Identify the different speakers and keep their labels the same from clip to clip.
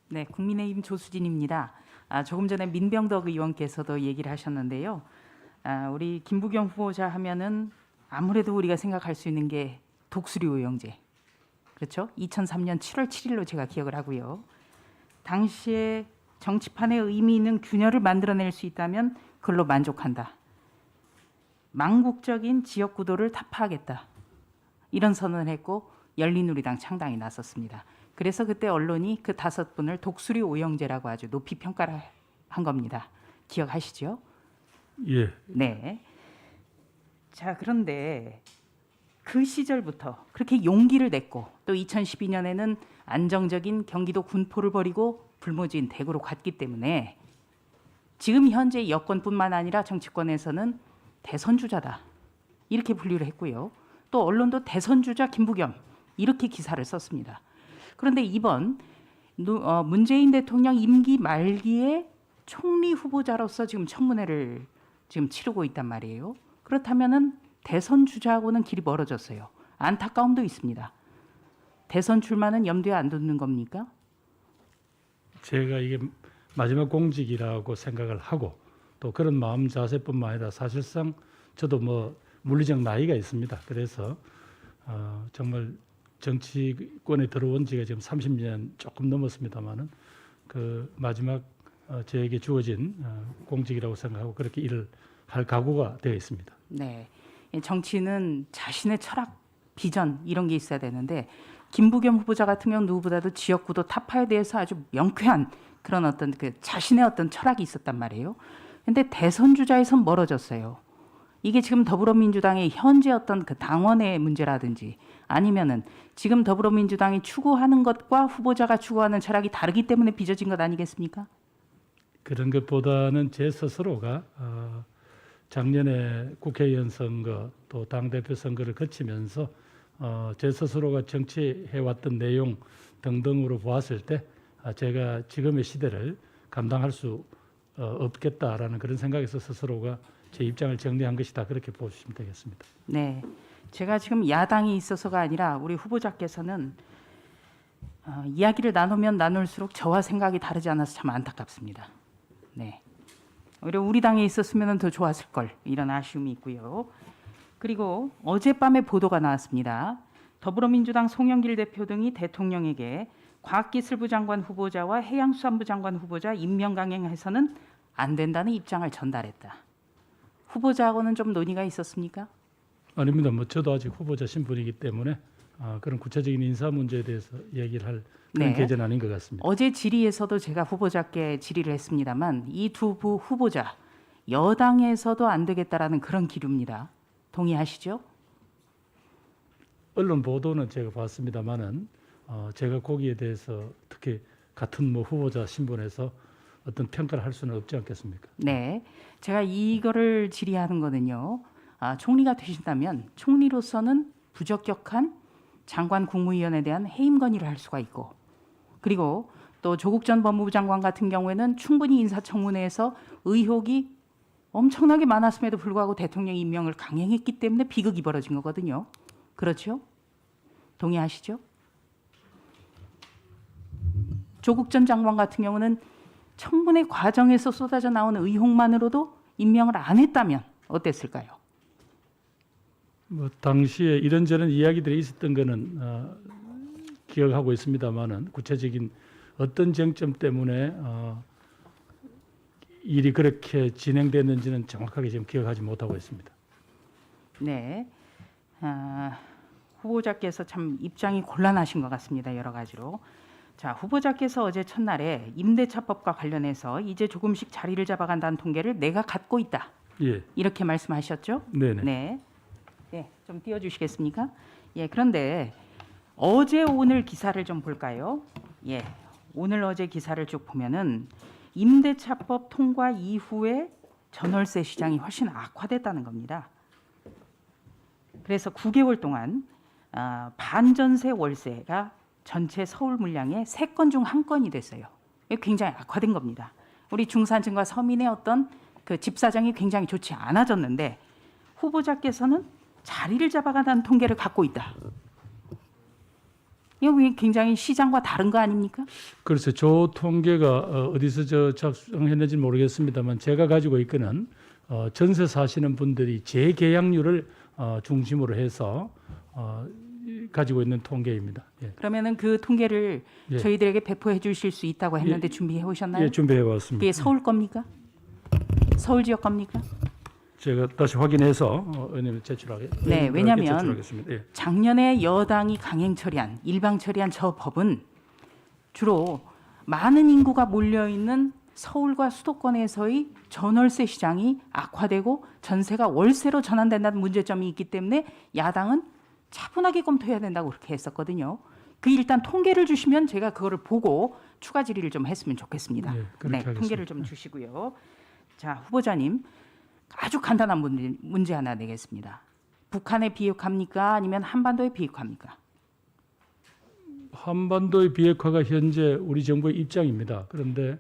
Speaker 1: 네, 국민의힘 조수진입니다. 조금 전에 민병덕 의원께서도 얘기를 하셨는데요. 우리 김부겸 후보자 하면은 아무래도 우리가 생각할 수 있는 게 독수리 오영제. 그렇죠? 2003년 7월 7일로 제가 기억을 하고요. 당시에 정치판에 의미 있는 균열을 만들어낼 수 있다면 그걸로 만족한다. 망국적인 지역 구도를 타파하겠다. 이런 선언을 했고 열린우리당 창당에 나섰습니다. 그래서 그때 언론이 그 5분을 독수리 오영제라고 아주 높이 평가를 한 겁니다. 기억하시죠?
Speaker 2: 예.
Speaker 1: 네. 자, 그런데 그 시절부터 그렇게 용기를 냈고 또 2012년에는 안정적인 경기도 군포를 버리고 불모지인 대구로 갔기 때문에 지금 현재 여권뿐만 아니라 정치권에서는 대선주자다 이렇게 분류를 했고요. 또 언론도 대선주자 김부겸 이렇게 기사를 썼습니다. 그런데 이번 문재인 대통령 임기 말기에 총리 후보자로서 지금 청문회를 지금 치르고 있단 말이에요. 그렇다면은 대선 주자하고는 길이 멀어졌어요. 안타까움도 있습니다. 대선 출마는 염두에 안 두는 겁니까?
Speaker 2: 제가 이게 마지막 공직이라고 생각을 하고 또 그런 마음 자세뿐만 아니라 사실상 저도 뭐 물리적 나이가 있습니다. 그래서 정말 정치권에 들어온 지가 지금 30년 조금 넘었습니다만은 그 마지막 저에게 주어진 공직이라고 생각하고 그렇게 일을 할 각오가 되어 있습니다.
Speaker 1: 네, 정치는 자신의 철학, 비전 이런 게 있어야 되는데 김부겸 후보자 같은 경우 누구보다도 지역구도 타파에 대해서 아주 명쾌한 그런 어떤 그 자신의 어떤 철학이 있었단 말이에요. 근데 대선 주자에선 멀어졌어요. 이게 지금 더불어민주당의 현재 어떤 그 당원의 문제라든지 아니면은 지금 더불어민주당이 추구하는 것과 후보자가 추구하는 철학이 다르기 때문에 빚어진 것 아니겠습니까?
Speaker 2: 그런 것보다는 제 스스로가 작년에 국회의원 선거 또 당대표 선거를 거치면서 제 스스로가 정치해왔던 내용 등등으로 보았을 때 제가 지금의 시대를 감당할 수 없겠다라는 그런 생각에서 스스로가 제 입장을 정리한 것이다 그렇게 보시면 되겠습니다.
Speaker 1: 네, 제가 지금 야당이 있어서가 아니라 우리 후보자께서는 이야기를 나누면 나눌수록 저와 생각이 다르지 않아서 참 안타깝습니다. 네, 오히려 우리 당에 있었으면 더 좋았을 걸 이런 아쉬움이 있고요. 그리고 어젯밤에 보도가 나왔습니다. 더불어민주당 송영길 대표 등이 대통령에게 과학기술부 장관 후보자와 해양수산부 장관 후보자 임명 강행해서는 안 된다는 입장을 전달했다. 후보자하고는 좀 논의가 있었습니까?
Speaker 2: 아닙니다. 뭐 저도 아직 후보자 신분이기 때문에 그런 구체적인 인사 문제에 대해서 얘기를 할 그런
Speaker 1: 네.
Speaker 2: 계제는 아닌 것 같습니다.
Speaker 1: 어제 질의에서도 제가 후보자께 질의를 했습니다만 이 두 후보자 여당에서도 안 되겠다라는 그런 기류입니다. 동의하시죠?
Speaker 2: 언론 보도는 제가 봤습니다만은 제가 거기에 대해서 특히 같은 뭐 후보자 신분에서 어떤 평가를 할 수는 없지 않겠습니까?
Speaker 1: 네, 제가 이거를 질의하는 거는요. 총리가 되신다면 총리로서는 부적격한 장관 국무위원에 대한 해임 건의를 할 수가 있고, 그리고 또 조국 전 법무부 장관 같은 경우에는 충분히 인사청문회에서 의혹이 엄청나게 많았음에도 불구하고 대통령 임명을 강행했기 때문에 비극이 벌어진 거거든요. 그렇죠? 동의하시죠? 조국 전 장관 같은 경우는 청문회 과정에서 쏟아져 나오는 의혹만으로도 임명을 안 했다면 어땠을까요?
Speaker 2: 뭐 당시에 이런저런 이야기들이 있었던 거는 기억하고 있습니다만은 구체적인 어떤 쟁점 때문에 일이 그렇게 진행됐는지는 정확하게 지금 기억하지 못하고 있습니다.
Speaker 1: 네, 후보자께서 참 입장이 곤란하신 것 같습니다. 여러 가지로. 자, 후보자께서 어제 첫날에 임대차법과 관련해서 이제 조금씩 자리를 잡아간다는 통계를 내가 갖고 있다.
Speaker 2: 예,
Speaker 1: 이렇게 말씀하셨죠?
Speaker 2: 네네.
Speaker 1: 네. 네, 좀 띄워주시겠습니까? 예, 그런데 어제 오늘 기사를 좀 볼까요? 예, 오늘 어제 기사를 쭉 보면은 임대차법 통과 이후에 전월세 시장이 훨씬 악화됐다는 겁니다. 그래서 9개월 동안 반전세 월세가 전체 서울 물량의 3건 중 1건이 됐어요. 이게 굉장히 악화된 겁니다. 우리 중산층과 서민의 어떤 그 집 사정이 굉장히 좋지 않아졌는데 후보자께서는 자리를 잡아가는 통계를 갖고 있다. 이거 굉장히 시장과 다른 거 아닙니까?
Speaker 2: 그래서 저 통계가 어디서 작성했는지 모르겠습니다만 제가 가지고 있거는 전세 사시는 분들이 재계약률을 중심으로 해서 가지고 있는 통계입니다. 예.
Speaker 1: 그러면은 그 통계를
Speaker 2: 예.
Speaker 1: 저희들에게 배포해 주실 수 있다고 했는데 준비해 오셨나요?
Speaker 2: 예, 준비해 왔습니다.
Speaker 1: 그게 서울 겁니까? 서울 지역 겁니까?
Speaker 2: 제가 다시 확인해서 의원님
Speaker 1: 네, 왜냐하면
Speaker 2: 제출하겠습니다. 예.
Speaker 1: 작년에 여당이 강행 처리한 일방 처리한 저 법은 주로 많은 인구가 몰려 있는 서울과 수도권에서의 전월세 시장이 악화되고 전세가 월세로 전환된다는 문제점이 있기 때문에 야당은 차분하게 검토해야 된다고 그렇게 했었거든요. 그 일단 통계를 주시면 제가 그거를 보고 추가 질의를 좀 했으면 좋겠습니다.
Speaker 2: 네, 그렇게 하겠습니다.
Speaker 1: 통계를 좀 주시고요. 자, 후보자님 아주 간단한 문제 하나 내겠습니다. 북한에 비핵화입니까? 아니면 한반도에 비핵화입니까?
Speaker 2: 한반도의 비핵화가 현재 우리 정부의 입장입니다. 그런데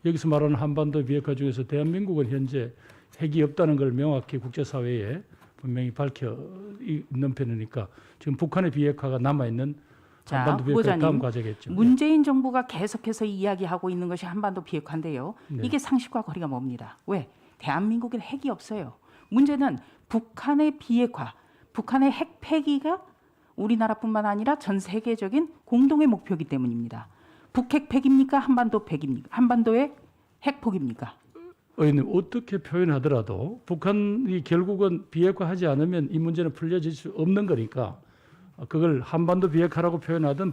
Speaker 2: 여기서 말하는 한반도 비핵화 중에서 대한민국은 현재 핵이 없다는 걸 명확히 국제사회에 분명히 밝혀 있는 편이니까 지금 북한의 비핵화가 남아 있는 한반도 비핵화 다음 과제겠죠.
Speaker 1: 문재인 정부가 계속해서 이야기하고 있는 것이 한반도 비핵화인데요.
Speaker 2: 네.
Speaker 1: 이게 상식과 거리가 멉니다. 왜? 대한민국엔 핵이 없어요. 문제는 북한의 비핵화, 북한의 핵 폐기가 우리나라뿐만 아니라 전 세계적인 공동의 목표이기 때문입니다. 북핵 폐기입니까? 한반도 폐기입니까? 한반도의 핵 포기입니까?
Speaker 2: 의원님 어떻게 표현하더라도 북한이 결국은 비핵화하지 않으면 이 문제는 풀려질 수 없는 거니까 그걸 한반도 비핵화라고 표현하든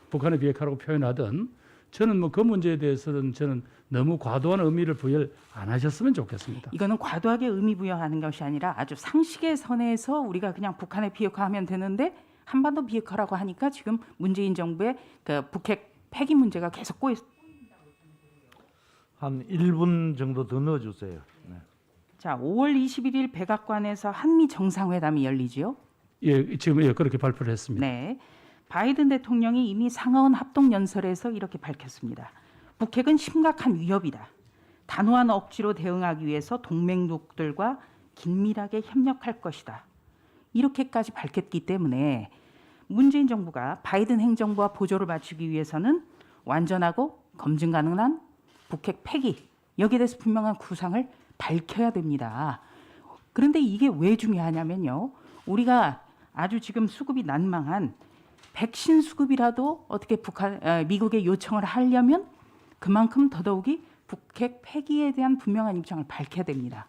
Speaker 2: 북한의 비핵화라고 표현하든 저는 뭐 그 문제에 대해서는 저는 너무 과도한 의미를 부여를 안 하셨으면 좋겠습니다.
Speaker 1: 이거는 과도하게 의미 부여하는 것이 아니라 아주 상식의 선에서 우리가 그냥 북한의 비핵화하면 되는데 한반도 비핵화라고 하니까 지금 문재인 정부의 그 북핵 폐기 문제가 계속 꼬여.
Speaker 3: 한 1분 정도 더 넣어주세요. 네.
Speaker 1: 자, 5월 21일 백악관에서 한미 정상회담이 열리지요.
Speaker 2: 예, 지금 예, 그렇게 발표를 했습니다.
Speaker 1: 네, 바이든 대통령이 이미 상하원 합동 연설에서 이렇게 밝혔습니다. 북핵은 심각한 위협이다. 단호한 억지로 대응하기 위해서 동맹국들과 긴밀하게 협력할 것이다. 이렇게까지 밝혔기 때문에 문재인 정부가 바이든 행정부와 보조를 맞추기 위해서는 완전하고 검증 가능한 북핵 폐기 여기에 대해서 분명한 구상을 밝혀야 됩니다. 그런데 이게 왜 중요하냐면요. 우리가 아주 지금 수급이 난망한 백신 수급이라도 어떻게 미국에 요청을 하려면 그만큼 더더욱이 북핵 폐기에 대한 분명한 입장을 밝혀야 됩니다.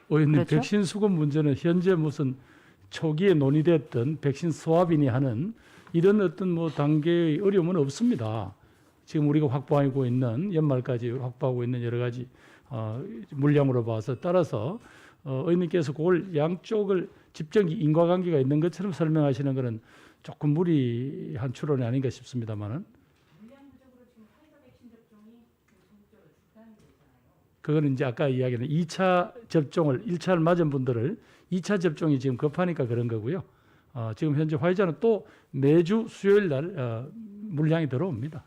Speaker 2: 의원님
Speaker 1: 그렇죠?
Speaker 2: 백신 수급 문제는 현재 무슨 초기에 논의됐던 백신 소화빈이 하는 이런 어떤 뭐 단계의 어려움은 없습니다. 지금 우리가 확보하고 있는 연말까지 확보하고 있는 여러 가지 물량으로 봐서 따라서 의원님께서 그걸 양쪽을 집정 인과관계가 있는 것처럼 설명하시는 것은 조금 무리한 추론이 아닌가 싶습니다만은 그거는 이제 아까 이야기는 2차 접종을 1차를 맞은 분들을 2차 접종이 지금 급하니까 그런 거고요. 지금 현재 화이자는 또 매주 수요일 날 물량이 들어옵니다.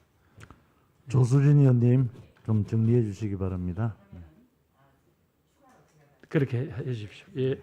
Speaker 3: 조수진 의원님 좀 정리해 주시기 바랍니다.
Speaker 2: 그렇게 해 주십시오. 예.